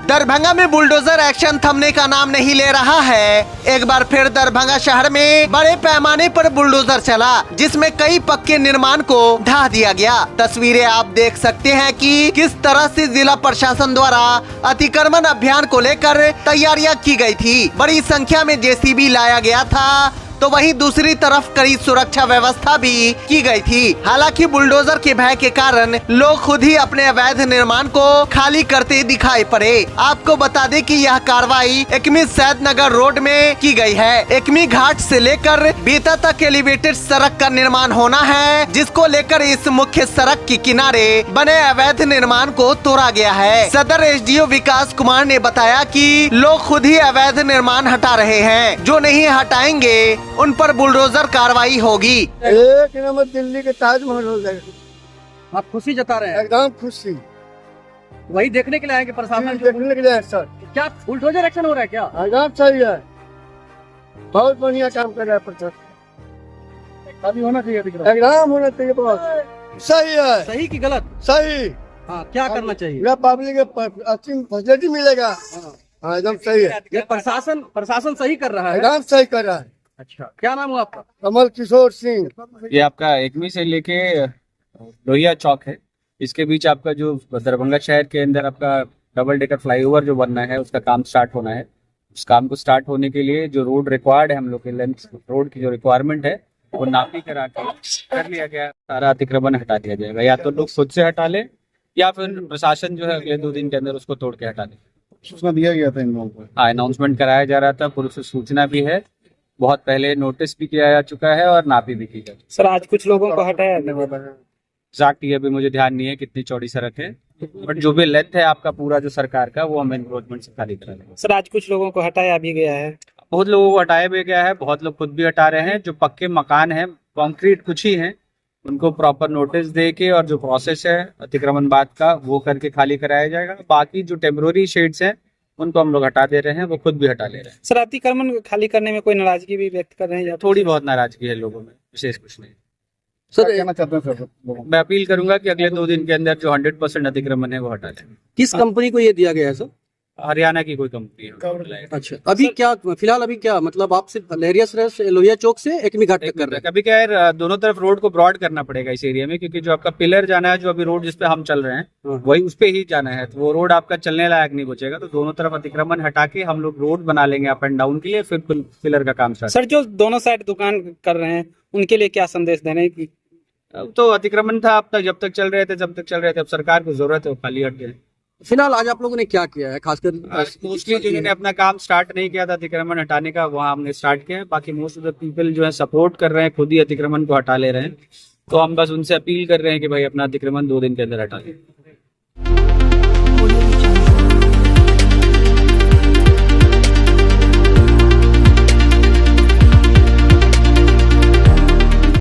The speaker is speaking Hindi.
दरभंगा में बुलडोजर एक्शन थमने का नाम नहीं ले रहा है। एक बार फिर दरभंगा शहर में बड़े पैमाने पर बुलडोजर चला, जिसमें कई पक्के निर्माण को ढा दिया गया। तस्वीरें आप देख सकते हैं कि किस तरह से जिला प्रशासन द्वारा अतिक्रमण अभियान को लेकर तैयारियां की गई थी। बड़ी संख्या में जेसीबी लाया गया था, तो वहीं दूसरी तरफ कड़ी सुरक्षा व्यवस्था भी की गई थी। हालांकि बुलडोजर के भय के कारण लोग खुद ही अपने अवैध निर्माण को खाली करते दिखाई पड़े। आपको बता दें कि यह कार्रवाई एकमी सैदनगर रोड में की गई है। एकमी घाट से लेकर बीता तक एलिवेटेड सड़क का निर्माण होना है, जिसको लेकर इस मुख्य सड़क के किनारे बने अवैध निर्माण को तोड़ा गया है। सदर एसडीओ विकास कुमार ने बताया कि लोग खुद ही अवैध निर्माण हटा रहे हैं, जो नहीं हटाएंगे उन पर बुलडोजर कार्रवाई होगी। एक नंबर दिल्ली के ताजमहल हो जाएगा। आप खुशी जता रहे हैं? एकदम खुशी। वही देखने के लिए आए कि प्रशासन देखने के लिए सर क्या बुलडोजर एक्शन हो रहा है क्या? एकदम सही है, बहुत बढ़िया काम कर रहा है प्रशासन। अभी होना चाहिए एकदम होना चाहिए, बहुत सही है। सही की गलत? सही। हाँ, क्या करना चाहिए? पब्लिक को अच्छी फैसिलिटी मिलेगा। हाँ एकदम सही है। ये प्रशासन सही कर रहा है? एकदम सही कर रहा है। अच्छा, क्या नाम हुआ आपका? कमल किशोर सिंह। ये आपका एकमी से लेके लोहिया चौक है, इसके बीच आपका जो दरभंगा शहर के अंदर आपका डबल डेकर फ्लाईओवर जो बनना है, उसका काम स्टार्ट होना है। उस काम को स्टार्ट होने के लिए जो रोड रिक्वायर्ड है, हम लोग के लेंथ रोड की जो रिक्वायरमेंट है वो नापी करा कर लिया गया। सारा अतिक्रमण हटा दिया जाएगा, या तो लोग खुद से हटा ले या फिर प्रशासन जो है अगले 2 दिन के अंदर उसको तोड़ के हटा दे। सूचना दिया गया था इन लोगों को? हाँ, अनाउंसमेंट कराया जा रहा था, पुलिस से सूचना भी है, बहुत पहले नोटिस भी किया जा चुका है और नापी भी की जाती है। सर, आज कुछ लोगों को हटाया? एग्जैक्टली अभी मुझे ध्यान नहीं है कितनी चौड़ी सड़क है, बट जो भी लेंथ है आपका पूरा जो सरकार का, वो हम एनक्रोचमेंट से खाली करा देंगे। सर, आज कुछ लोगों को हटाया भी गया है? बहुत लोगों को हटाया भी गया है, बहुत लोग खुद भी हटा रहे हैं। जो पक्के मकान हैं, कंक्रीट कुछ ही हैं, उनको प्रॉपर नोटिस दे के और जो प्रोसेस है अतिक्रमण बाद का वो करके खाली कराया जाएगा। बाकी जो टेम्पोररी शेड्स हैं उनको हम लोग हटा दे रहे हैं, वो खुद भी हटा ले रहे हैं। सर, अतिक्रमण खाली करने में कोई नाराजगी भी व्यक्त कर रहे हैं? थोड़ी बहुत नाराजगी है लोगों में, विशेष कुछ नहीं। सर कहना चाहते हैं सर लोगों को? मैं अपील करूंगा कि अगले 2 दिन के अंदर जो 100% अतिक्रमण है वो हटा दें। किस कंपनी को ये दिया गया है सर? हरियाणा की कोई कंपनी है। अच्छा, अभी क्या फिलहाल अभी क्या मतलब आप सिर्फ लहरिया सराय से लोहिया चौक से एकमी घाट तक कर रहे हैं? अभी क्या है, दोनों तरफ रोड को ब्रॉड करना पड़ेगा इस एरिया में, क्योंकि जो आपका पिलर जाना है, जो अभी रोड जिसपे हम चल रहे हैं वही उस पे ही जाना है, तो वो रोड आपका चलने लायक नहीं बचेगा। तो दोनों तरफ अतिक्रमण हटा के हम लोग रोड बना लेंगे अप एंड डाउन के लिए, फिर पिलर का काम स्टार्ट। सर, जो दोनों साइड दुकान कर रहे हैं उनके लिए क्या संदेश देना है? तो अतिक्रमण था अब तक, जब तक चल रहे थे अब सरकार को जरूरत है वो खाली हट गए। फिलहाल आज आप लोगों ने क्या किया है खासकर? मोस्टली जिन्होंने अपना काम स्टार्ट नहीं किया था अतिक्रमण हटाने का, वहाँ हमने स्टार्ट किया है। बाकी मोस्ट ऑफ द पीपल जो है सपोर्ट कर रहे हैं, खुद ही अतिक्रमण को हटा ले रहे हैं। तो हम बस उनसे अपील कर रहे हैं कि भाई अपना अतिक्रमण 2 दिन के अंदर हटा लें।